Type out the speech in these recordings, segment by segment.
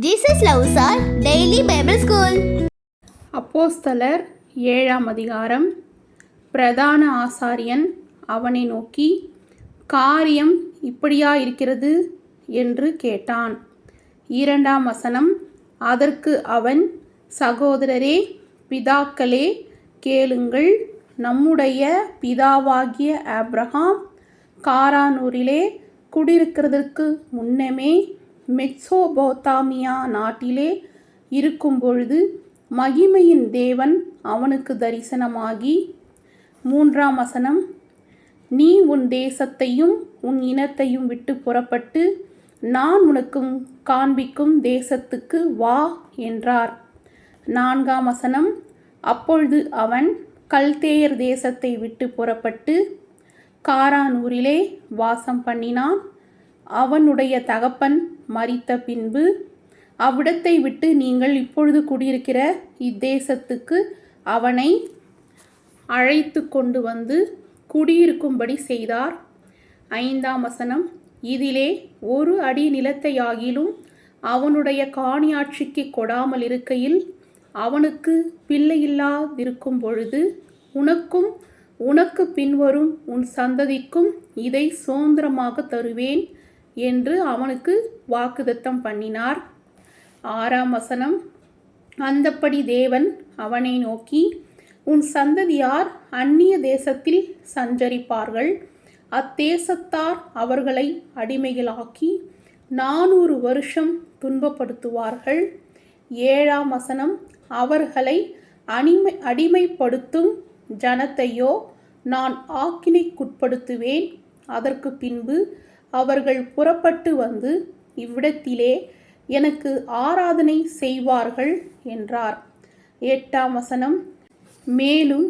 Jesus loves our daily Bible school. அப்போஸ்தலர் 7ஆம் அதிகாரம். பிரதான ஆசாரியன் அவனை நோக்கி, காரியம் இப்படியா இருக்கிறது என்று கேட்டான். 2ஆம் வசனம். அதற்கு அவன், சகோதரரே, பிதாக்களே, கேளுங்கள். நம்முடைய பிதாவாகிய ஆபிரகாம் காரானூரிலே குடியிருக்கிறதற்கு முன்னமே மெசொப்பொத்தாமியா நாட்டிலே இருக்கும்பொழுது மகிமையின் தேவன் அவனுக்கு தரிசனமாகி, 3ஆம் வசனம், நீ உன் தேசத்தையும் உன் இனத்தையும் விட்டு புறப்பட்டு நான் உனக்கு காண்பிக்கும் தேசத்துக்கு வா என்றார். 4ஆம் வசனம், அப்பொழுது அவன் கல்தேயர் தேசத்தை விட்டு புறப்பட்டு காரானூரிலே வாசம் பண்ணினான். அவனுடைய தகப்பன் மரித்த பின்பு அவ்விடத்தை விட்டு நீங்கள் இப்பொழுது குடியிருக்கிற இத்தேசத்துக்கு அவனை அழைத்து கொண்டு வந்து குடியிருக்கும்படி செய்தார். 5ஆம் வசனம், இதிலே ஒரு அடி நிலத்தையாகிலும் அவனுடைய காணியாட்சிக்கு கொடாமல் இருக்கையில் அவனுக்கு பிள்ளையில்லாதிருக்கும் பொழுது உனக்கும் உனக்கு பின்வரும் உன் சந்ததிக்கும் இதை சுதந்திரமாக தருவேன் என்று அவனுக்கு வாக்குத்தத்தம் பண்ணினார். 6ஆம் வசனம், அந்தப்படி தேவன் அவனை நோக்கி, உன் சந்ததியார் அந்நிய தேசத்தில் சஞ்சரிப்பார்கள். அத்தேசத்தார் அவர்களை அடிமைகளாக்கி 400 வருஷம் துன்பப்படுத்துவார்கள். 7ஆம் வசனம், அவர்களை அடிமைப்படுத்தும் ஜனத்தையோ நான் ஆக்கினைக்குட்படுத்துவேன். அதற்கு பின்பு அவர்கள் புறப்பட்டு வந்து இவ்விடத்திலே எனக்கு ஆராதனை செய்வார்கள் என்றார். 8ஆம் வசனம், மேலும்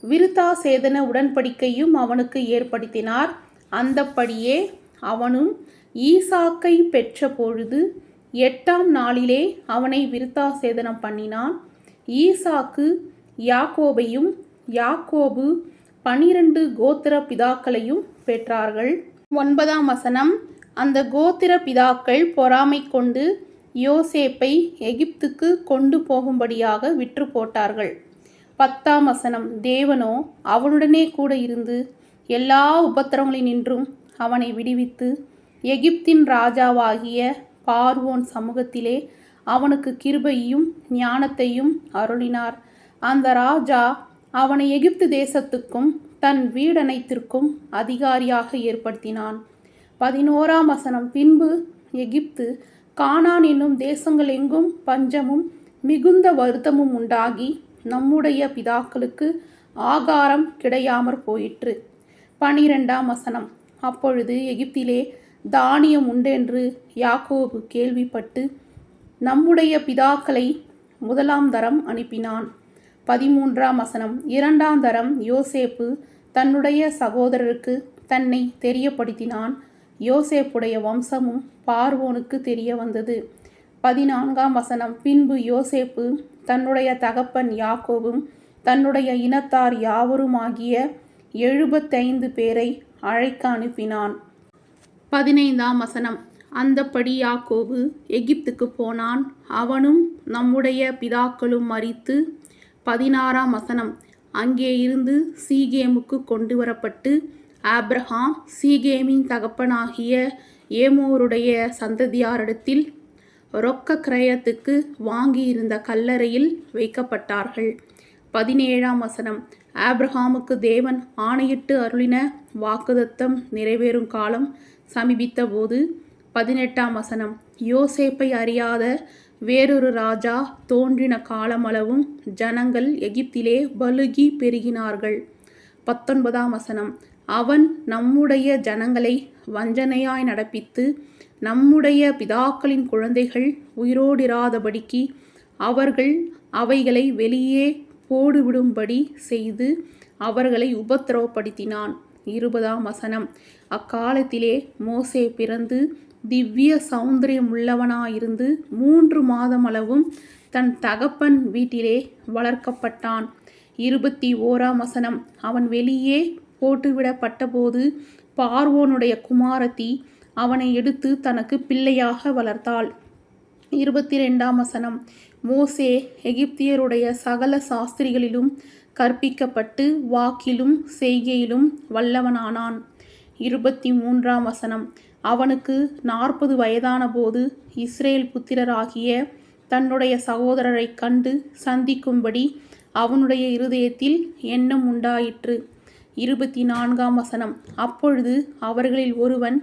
விருத்தாசேதன உடன்படிக்கையும் அவனுக்கு ஏற்படுத்தினார். அந்தப்படியே அவனும் ஈசாக்கை பெற்ற பொழுது 8ஆம் நாளிலே அவனை விருத்தாசேதனம் பண்ணினான். ஈசாக்கு யாக்கோபையும் யாக்கோபு 12 கோத்திர பிதாக்களையும் பெற்றார்கள். 9ஆம் வசனம், அந்த கோத்திர பிதாக்கள் பொறாமை கொண்டு யோசேப்பை எகிப்துக்கு கொண்டு போகும்படியாக விற்று போட்டார்கள். 10ஆம் வசனம், தேவனோ அவனுடனே கூட இருந்து எல்லா உபத்திரவங்களினின்றும் அவனை விடுவித்து எகிப்தின் ராஜாவாகிய பார்வோன் சமூகத்திலே அவனுக்கு கிருபையும் ஞானத்தையும் அருளினார். அந்த ராஜா அவனை எகிப்து தேசத்துக்கும் தன் வீடனைத்திற்கும் அதிகாரியாக ஏற்படுத்தினான். 11ஆம் வசனம், பின்பு எகிப்து கானான் என்னும் தேசங்கள் எங்கும் பஞ்சமும் மிகுந்த வருத்தமும் உண்டாகி நம்முடைய பிதாக்களுக்கு ஆகாரம் கிடையாமற் போயிற்று. 12ஆம் வசனம், அப்பொழுது எகிப்திலே தானியம் உண்டென்று யாக்கோபு கேள்விப்பட்டு நம்முடைய பிதாக்களை முதலாம் தரம் அனுப்பினான். 13ஆம் வசனம், 2ஆம் தரம் யோசேப்பு தன்னுடைய சகோதரருக்கு தன்னை தெரியப்படுத்தினான். யோசேப்புடைய வம்சமும் பார்வோனுக்கு தெரிய வந்தது. 14ஆம் வசனம், பின்பு யோசேப்பு தன்னுடைய தகப்பன் யாக்கோபும் தன்னுடைய இனத்தார் யாவருமாகிய 75 பேரை அழைக்க அனுப்பினான். 15ஆம் வசனம், அந்தப்படி யாக்கோபு எகிப்துக்கு போனான், அவனும் நம்முடைய பிதாக்களும் மரித்து. 16ஆம் வசனம், அங்கே இருந்து சீகேமுக்கு கொண்டு வரப்பட்டு ஆபிரகாம் சீகேமின் தகப்பனாகிய ஏமோருடைய சந்ததியாரிடத்தில் இரொக்க கிரயத்துக்கு வாங்கியிருந்த கல்லறையில் வைக்கப்பட்டார்கள். 17ஆம் வசனம், ஆபிரகாமுக்கு தேவன் ஆணையிட்டு அருளின வாக்குத்தத்தம் நிறைவேறும் காலம் சமீபித்த போது. 18ஆம் வசனம், யோசேப்பை அறியாத வேறொரு ராஜா தோன்றின காலமளவும் ஜனங்கள் எகிப்திலே பலுகி பெருகினார்கள். 19ஆம் வசனம், அவன் நம்முடைய ஜனங்களை வஞ்சனையாய் நடப்பித்து நம்முடைய பிதாக்களின் குழந்தைகள் உயிரோடிராதபடிக்கு அவர்கள் அவைகளை வெளியே போடுவிடும்படி செய்து அவர்களை உபத்திரவப்படுத்தினான். 20ஆம் வசனம், அக்காலத்திலே மோசே பிறந்து திவ்ய சௌந்தரியமுள்ளவனாயிருந்து 3 மாதமளவும் தன் தகப்பன் வீட்டிலே வளர்க்கப்பட்டான். 21ஆம் வசனம், அவன் வெளியே போட்டுவிடப்பட்டபோது பார்வோனுடைய குமாரத்தி அவனை எடுத்து தனக்கு பிள்ளையாக வளர்த்தாள். 22ஆம் வசனம். மோசே எகிப்தியருடைய சகல சாஸ்திரிகளிலும் கற்பிக்கப்பட்டு வாக்கிலும் செய்கையிலும் வல்லவனானான். 23ஆம் வசனம். அவனுக்கு 40 வயதான போது இஸ்ரேல் புத்திரராகிய தன்னுடைய சகோதரரைக் கண்டு சந்திக்கும்படி அவனுடைய இருதயத்தில் எண்ணம் உண்டாயிற்று. 24ஆம் வசனம். அப்பொழுது அவர்களில் ஒருவன்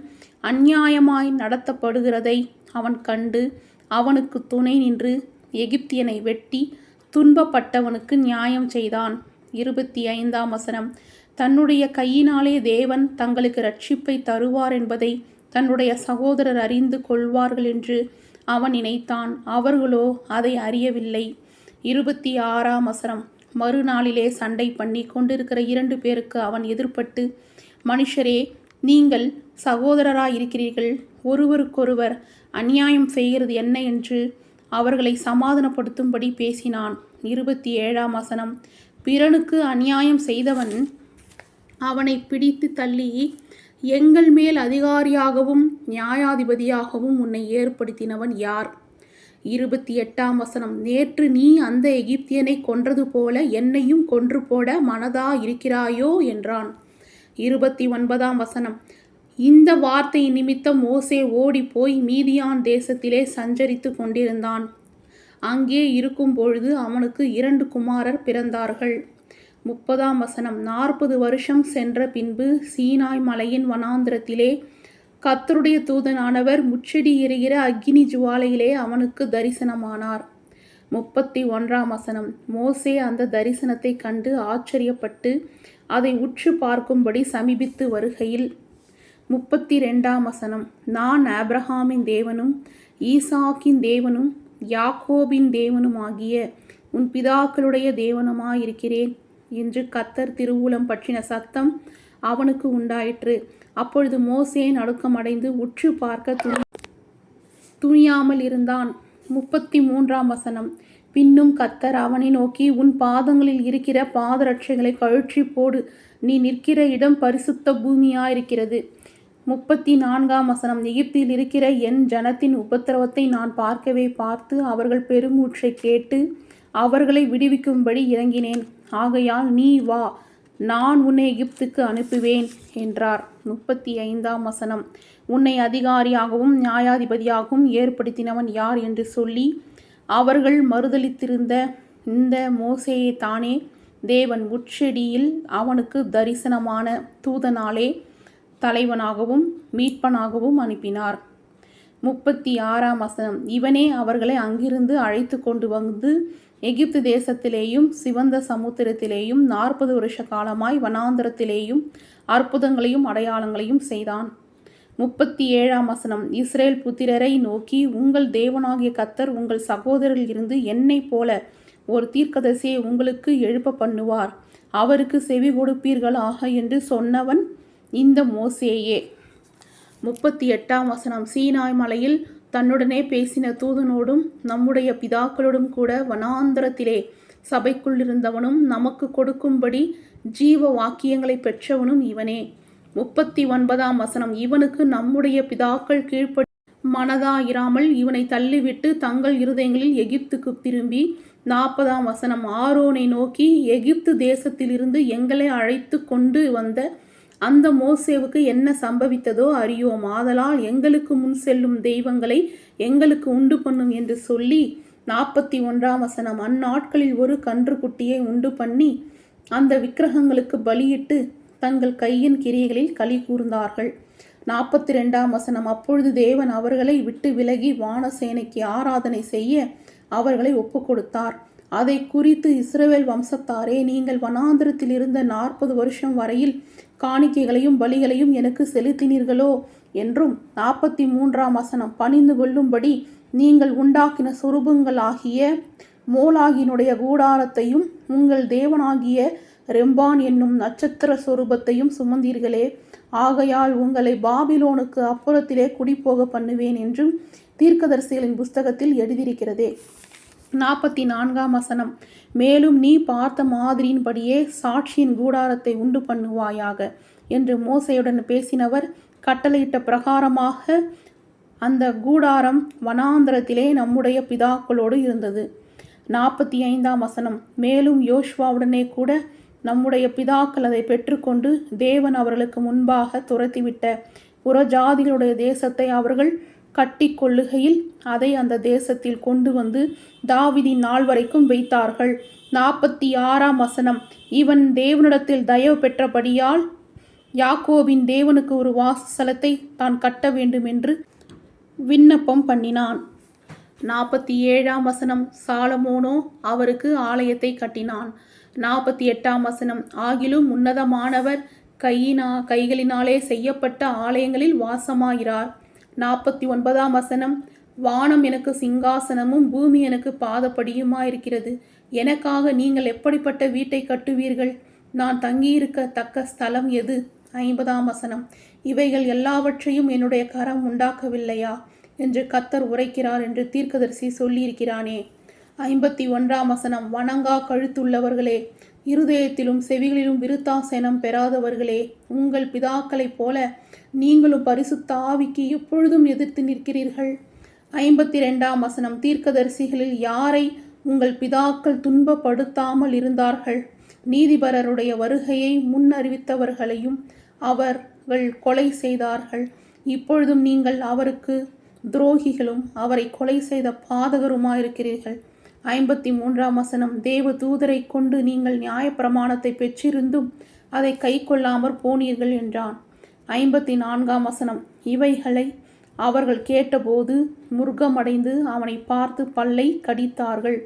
அநியாயமாய் நடத்தப்படுகிறதை அவன் கண்டு அவனுக்கு துணை நின்று எகிப்தியனை வெட்டி துன்பப்பட்டவனுக்கு நியாயம் செய்தான். 25ஆம் வசனம். தன்னுடைய கையினாலே தேவன் தங்களுக்கு இரட்சிப்பை தருவார் என்பதை தன்னுடைய சகோதரர் அறிந்து கொள்வார்கள் என்று அவன் நினைத்தான். அவர்களோ அதை அறியவில்லை. 26ஆம் வசனம். மறுநாளிலே சண்டை பண்ணி கொண்டிருக்கிற 2 பேருக்கு அவன் எதிர்ப்பட்டு, மனுஷரே, நீங்கள் சகோதரராயிருக்கிறீர்கள், ஒருவருக்கொருவர் அநியாயம் செய்கிறது என்ன என்று அவர்களை சமாதானப்படுத்தும்படி பேசினான். 27ஆம் வசனம். பிறனுக்கு அநியாயம் செய்தவன் அவனை பிடித்து தள்ளி, எங்கள் மேல் அதிகாரியாகவும் நியாயாதிபதியாகவும் உன்னை ஏற்படுத்தினவன் யார்? 28ஆம் வசனம். நேற்று நீ அந்த எகிப்தியனை கொன்றது போல என்னையும் கொன்று போட மனதா இருக்கிறாயோ என்றான். 29ஆம் வசனம். இந்த வார்த்தை நிமித்தம் மோசே ஓடி போய் மீதியான் தேசத்திலே சஞ்சரித்து கொண்டிருந்தான். அங்கே இருக்கும் பொழுது அவனுக்கு 2 குமாரர் பிறந்தார்கள். 30ஆம் வசனம். 40 வருஷம் சென்ற பின்பு சீனாய் மலையின் வனாந்திரத்திலே கர்த்தருடைய தூதனானவர் முச்செடி எரிகிற அக்கினி ஜுவாலையிலே அவனுக்கு தரிசனமானார். 31ஆம் வசனம். மோசே அந்த தரிசனத்தை கண்டு ஆச்சரியப்பட்டு அதை உற்று பார்க்கும்படி சமீபித்து வருகையில் 32ஆம் வசனம். நான் ஆபிரகாமின் தேவனும் ஈசாக்கின் தேவனும் யாக்கோபின் தேவனுமாகிய உன் பிதாக்களுடைய தேவனுமாயிருக்கிறேன் என்று கர்த்தர் திருவுளம் பற்றின சத்தம் அவனுக்கு உண்டாயிற்று. அப்பொழுது மோசே நடுக்கமடைந்து உற்று பார்க்க துணியாமல் இருந்தான். 33ஆம் வசனம். பின்னும் கர்த்தர் அவனை நோக்கி, உன் பாதங்களில் இருக்கிற பாதரட்சைகளை கழற்றி போடு, நீ நிற்கிற இடம் பரிசுத்த பூமியாயிருக்கிறது. 34ஆம் வசனம். எகிப்தில் இருக்கிற என் ஜனத்தின் உபத்திரவத்தை நான் பார்க்கவே பார்த்து அவர்கள் பெருமூற்றை கேட்டு அவர்களை விடுவிக்கும்படி இறங்கினேன். ஆகையால் நீ வா, நான் உன்னை எகிப்துக்கு அனுப்புவேன் என்றார். 35ஆம் வசனம். உன்னை அதிகாரியாகவும் நியாயாதிபதியாகவும் ஏற்படுத்தினவன் யார் என்று சொல்லி அவர்கள் மறுதலித்திருந்த இந்த மோசேயை தானே தேவன் உட்செடியில் அவனுக்கு தரிசனமான தூதனாலே தலைவனாகவும் மீட்பனாகவும் அனுப்பினார். 36ஆம் வசனம். இவனே அவர்களை அங்கிருந்து அழைத்து கொண்டு வந்து எகிப்து தேசத்திலேயும் சிவந்த சமுத்திரத்திலேயும் 40 வருஷ காலமாய் வனாந்தரத்திலேயும் அற்புதங்களையும் அடையாளங்களையும் செய்தான். 37ஆம் வசனம். இஸ்ரேல் புத்திரரை நோக்கி, உங்கள் தேவனாகிய கர்த்தர் உங்கள் சகோதரில் இருந்து என்னைப் போல ஒரு தீர்க்கதரிசியை உங்களுக்கு எழுப்ப பண்ணுவார், அவருக்கு செவி கொடுப்பீர்களாக என்று சொன்னவன் இந்த மோசேயே. 38ஆம் வசனம். சீனாய் மலையில் தன்னுடனே பேசின தூதனோடும் நம்முடைய பிதாக்களோடும் கூட வனாந்தரத்திலே சபைக்குள் இருந்தவனும் நமக்கு கொடுக்கும்படி ஜீவ வாக்கியங்களை பெற்றவனும் இவனே. 39ஆம் வசனம். இவனுக்கு நம்முடைய பிதாக்கள் கீழ்ப்படி மனதாயிராமல் இவனை தள்ளிவிட்டு தங்கள் இருதயங்களில் எகிப்துக்கு திரும்பி 40ஆம் வசனம். ஆரோனை நோக்கி, எகிப்து தேசத்திலிருந்து எங்களை அழைத்து கொண்டு வந்த அந்த மோசேவுக்கு என்ன சம்பவித்ததோ அறியோம், ஆதலால் எங்களுக்கு முன் செல்லும் தெய்வங்களை எங்களுக்கு உண்டு பண்ணும் என்று சொல்லி 41ஆம் வசனம். அந்நாட்களில் ஒரு கன்றுக்குட்டியை உண்டு பண்ணி அந்த விக்கிரகங்களுக்கு பலியிட்டு தங்கள் கையின் கிரியைகளில் களி கூர்ந்தார்கள். 42ஆம் வசனம். அப்பொழுது தேவன் அவர்களை விட்டு விலகி வானசேனைக்கு ஆராதனை செய்ய அவர்களை ஒப்பு கொடுத்தார். அதை குறித்து இஸ்ரவேல் வம்சத்தாரே, நீங்கள் வனாந்திரத்தில் இருந்த 40 வருஷம் வரையில் காணிக்கைகளையும் பலிகளையும் எனக்கு செலுத்தினீர்களோ என்றும் 43ஆம் வசனம். பணிந்து கொள்ளும்படி நீங்கள் உண்டாக்கின சொரூபங்களாகிய மோலாகினுடைய கூடாரத்தையும் உங்கள் தேவனாகிய ரெம்பான் என்னும் நட்சத்திர சொரூபத்தையும் சுமந்தீர்களே, ஆகையால் உங்களை பாபிலோனுக்கு அப்புறத்திலே குடிபோக பண்ணுவேன் என்றும் தீர்க்கதரிசிகளின் புஸ்தகத்தில் எழுதியிருக்கிறதே. 44ஆம் வசனம். மேலும் நீ பார்த்த மாதிரியின்படியே சாட்சியின் கூடாரத்தை உண்டு பண்ணுவாயாக என்று மோசேயுடன் பேசினவர் கட்டளையிட்ட பிரகாரமாக அந்த கூடாரம் வனாந்தரத்திலே நம்முடைய பிதாக்களோடு இருந்தது. 45ஆம் வசனம். மேலும் யோசுவாவுடனே கூட நம்முடைய பிதாக்கள் அதை பெற்றுக்கொண்டு தேவன் அவர்களுக்கு முன்பாக துரத்திவிட்ட புறஜாதிகளுடைய தேசத்தை அவர்கள் கட்டி கொள்ளுகையில் அதை அந்த தேசத்தில் கொண்டு வந்து தாவீதின் நாள் வரைக்கும் வைத்தார்கள். 46ஆம் வசனம். இவன் தேவனிடத்தில் தயவு பெற்றபடியால் யாக்கோபின் தேவனுக்கு ஒரு வாசஸ்தலத்தை தான் கட்ட வேண்டும் என்று விண்ணப்பம் பண்ணினான். 47ஆம் வசனம். சாலமோனோ அவருக்கு ஆலயத்தை கட்டினான். 48ஆம் வசனம். ஆகிலும் உன்னதமானவர் கைகளினாலே செய்யப்பட்ட ஆலயங்களில் வாசமாகிறார். 49ஆம் வசனம். வானம் எனக்கு சிங்காசனமும் பூமி எனக்கு பாதப்படியுமாயிருக்கிறது. எனக்காக நீங்கள் எப்படிப்பட்ட வீட்டை கட்டுவீர்கள்? நான் தங்கியிருக்க தக்க ஸ்தலம் எது? 50ஆம் வசனம். இவைகள் எல்லாவற்றையும் என்னுடைய கரம் உண்டாக்கவில்லையா என்று கர்த்தர் உரைக்கிறார் என்று தீர்க்கதரிசி சொல்லியிருக்கிறானே. 51ஆம் வசனம். வணங்கா கழுத்துள்ளவர்களே, இருதயத்திலும் செவிகளிலும் விருத்தாசனம் பெறாதவர்களே, உங்கள் பிதாக்களைப் போல நீங்களும் பரிசுத்த ஆவிக்கு எப்பொழுதும் எதிர்த்து நிற்கிறீர்கள். 52ஆம் வசனம். தீர்க்கதரிசிகளில் யாரை உங்கள் பிதாக்கள் துன்பப்படுத்தாமல் இருந்தார்கள்? நீதிபரருடைய வருகையை முன்னறிவித்தவர்களையும் அவர்கள் கொலை செய்தார்கள். இப்பொழுதும் நீங்கள் அவருக்கு துரோகிகளும் அவரை கொலை செய்த பாதகருமாயிருக்கிறீர்கள். 53ஆம் வசனம். தேவ தூதரை கொண்டு நீங்கள் நியாயப்பிரமாணத்தை பெற்றிருந்தும் அதை கை கொள்ளாமற் போனீர்கள் என்றான். 54ஆம் வசனம். இவைகளை அவர்கள் கேட்டபோது முர்கமடைந்து அவனை பார்த்து பல்லை கடித்தார்கள்.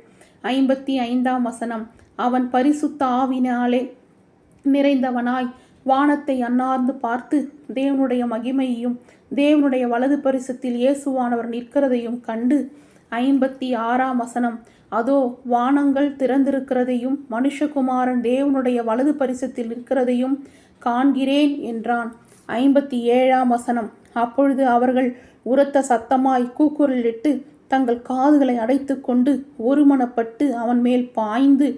55ஆம் வசனம். அவன் பரிசுத்த ஆவினாலே நிறைந்தவனாய் வானத்தை அண்ணார்ந்து பார்த்து தேவனுடைய மகிமையையும் தேவனுடைய வலது பரிசத்தில் இயேசுவானவர் நிற்கிறதையும் கண்டு. 56ஆம் வசனம். அதோ வானங்கள் திறந்திருக்கிறதையும் மனுஷகுமாரன் தேவனுடைய வலது பரிசத்தில் நிற்கிறதையும் காண்கிறேன் என்றான். 57ஆம் வசனம். அப்பொழுது அவர்கள் உரத்த சத்தமாய் கூக்குரலிட்டு தங்கள் காதுகளை அடைத்து கொண்டு ஒருமனப்பட்டு அவன் மேல் பாய்ந்து.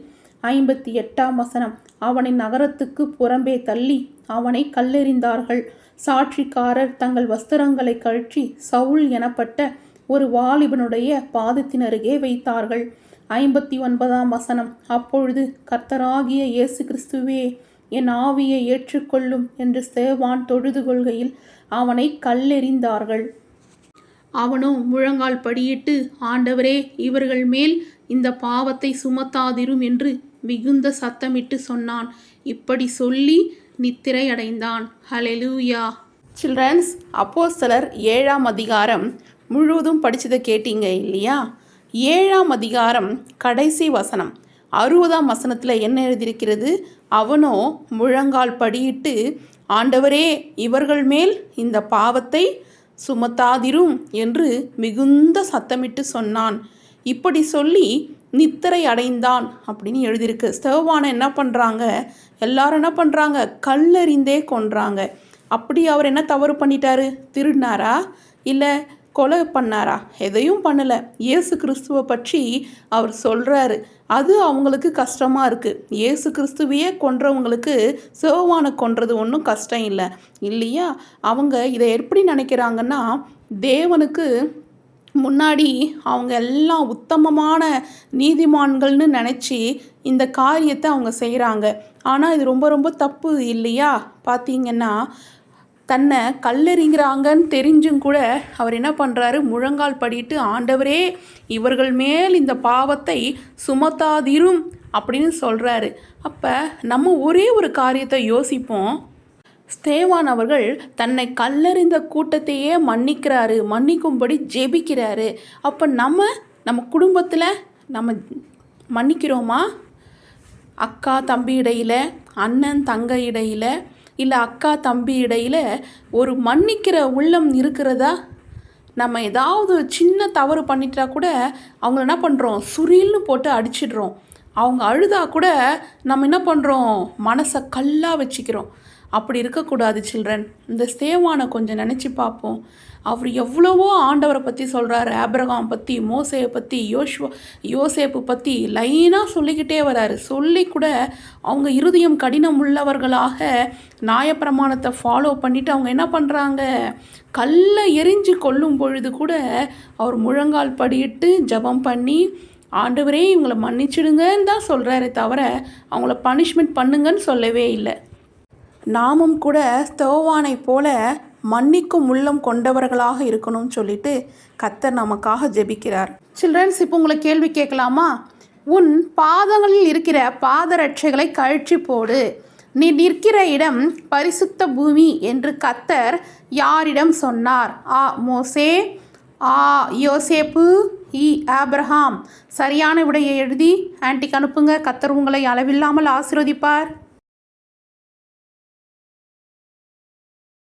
58ஆம் வசனம். அவனை நகரத்துக்கு புறம்பே தள்ளி அவனை கல்லெறிந்தார்கள். சாட்சிக்காரர் தங்கள் வஸ்திரங்களை கழற்றி சவுல் எனப்பட்ட ஒரு வாலிபனுடைய பாதத்தின் அருகே வைத்தார்கள். 59ஆம் வசனம். அப்பொழுது கர்த்தராகிய இயேசு கிறிஸ்துவே, என் ஆவியை ஏற்றுக்கொள்ளும் என்று ஸ்தேவான் தொழுது கொள்கையில் அவனை கல்லெறிந்தார்கள். அவனோ முழங்கால் படியிட்டு, ஆண்டவரே, இவர்கள் மேல் இந்த பாவத்தை சுமத்தாதிரும் என்று மிகுந்த சத்தமிட்டு சொன்னான். இப்படி சொல்லி நித்திரை அடைந்தான். ஹல்லேலூயா. சில்ட்ரன்ஸ், அப்போஸ்தலர் 7ஆம் அதிகாரம் முழுவதும் படிச்சதை கேட்டீங்க இல்லையா? 7ஆம் அதிகாரம் கடைசி வசனம் 60ஆம் வசனத்தில் என்ன எழுதியிருக்கிறது? அவனோ முழங்கால் படியிட்டு, ஆண்டவரே, இவர்கள் மேல் இந்த பாவத்தை சுமத்தாதிரும் என்று மிகுந்த சத்தமிட்டு சொன்னான். இப்படி சொல்லி நித்திரை அடைந்தான் அப்படின்னு எழுதியிருக்கு. ஸ்தேவானை என்ன பண்ணுறாங்க? எல்லாரும் என்ன பண்ணுறாங்க? கல்லெறிந்தே கொன்றாங்க. அப்படி அவர் என்ன தவறு பண்ணிட்டாரு? திருடினாரா? இல்லை கொலை பண்ணாரா? எதையும் பண்ணலை. இயேசு கிறிஸ்துவை பற்றி அவர் சொல்கிறாரு. அது அவங்களுக்கு கஷ்டமாக இருக்குது. இயேசு கிறிஸ்துவையே கொன்றவங்களுக்கு ஸ்தேவானை கொன்றது ஒன்றும் கஷ்டம் இல்லை இல்லையா? அவங்க இதை எப்படி நினைக்கிறாங்கன்னா, தேவனுக்கு முன்னாடி அவங்க எல்லாம் உத்தமமான நீதிமான்கள்னு நினச்சி இந்த காரியத்தை அவங்க செய்கிறாங்க. ஆனால் இது ரொம்ப ரொம்ப தப்பு இல்லையா? பார்த்தீங்கன்னா, தன்னை கல்லெறிங்கிறாங்கன்னு தெரிஞ்சும் கூட அவர் என்ன பண்ணுறாரு? முழங்கால் படிட்டு, ஆண்டவரே, இவர்கள் மேல் இந்த பாவத்தை சுமத்தாதிரும் அப்படின்னு சொல்கிறாரு. அப்போ நம்ம ஒரே ஒரு காரியத்தை யோசிப்போம். ஸ்தேவான் அவர்கள் தன்னை கல்லெறிந்த கூட்டத்தையே மன்னிக்கிறாரு, மன்னிக்கும்படி ஜெபிக்கிறாரு. அப்போ நம்ம குடும்பத்தில் நம்ம மன்னிக்கிறோமா? அக்கா தம்பி இடையில், அண்ணன் தங்கை இடையில், இல்லை அக்கா தம்பி இடையில் ஒரு மன்னிக்கிற உள்ளம் இருக்கிறதா? நம்ம ஏதாவது சின்ன தவறு பண்ணிட்டா கூட அவங்கள என்ன பண்ணுறோம்? சுரீல்னு போட்டு அடிச்சிடுறோம். அவங்க அழுதா கூட நம்ம என்ன பண்ணுறோம்? மனசை கல்லாக வச்சுக்கிறோம். அப்படி இருக்கக்கூடாது சில்ட்ரன். இந்த ஸ்தேவானை கொஞ்சம் நினச்சி பார்ப்போம். அவர் எவ்வளவோ ஆண்டவரை பற்றி சொல்கிறாரு, ஆபிரகாம் பற்றி, மோசேயை பற்றி, யோசேப்பு பற்றி லைனாக சொல்லிக்கிட்டே வராரு. சொல்லி கூட அவங்க இருதயம் கடினம் உள்ளவர்களாக நியாயப்பிரமாணத்தை ஃபாலோ பண்ணிவிட்டு அவங்க என்ன பண்ணுறாங்க, கல்லை எரிஞ்சு கொல்லும் பொழுது கூட அவர் முழங்கால் படியிட்டு ஜெபம் பண்ணி, ஆண்டவரே இவங்களை மன்னிச்சிடுங்கன்னு தான் சொல்கிறாரே தவிர அவங்கள பனிஷ்மெண்ட் பண்ணுங்கன்னு சொல்லவே இல்லை. நாமும் கூட ஸ்தேவானை போல மன்னிக்கும் உள்ளம் கொண்டவர்களாக இருக்கணும்னு சொல்லிட்டு கர்த்தர் நமக்காக ஜெபிக்கிறார். சில்ட்ரன்ஸ், இப்போ உங்களை கேள்வி கேட்கலாமா? உன் பாதங்களில் இருக்கிற பாதரட்சைகளை கழற்றி போடு, நீ நிற்கிற இடம் பரிசுத்த பூமி என்று கர்த்தர் யாரிடம் சொன்னார்? ஆ மோசே, ஆ யோசேப்பு, இ ஆபிரகாம். சரியான விடையை எழுதி ஆன்ட்டிக்கு அனுப்புங்க. கர்த்தர் உங்களை அளவில்லாமல் ஆசீர்வதிப்பார்.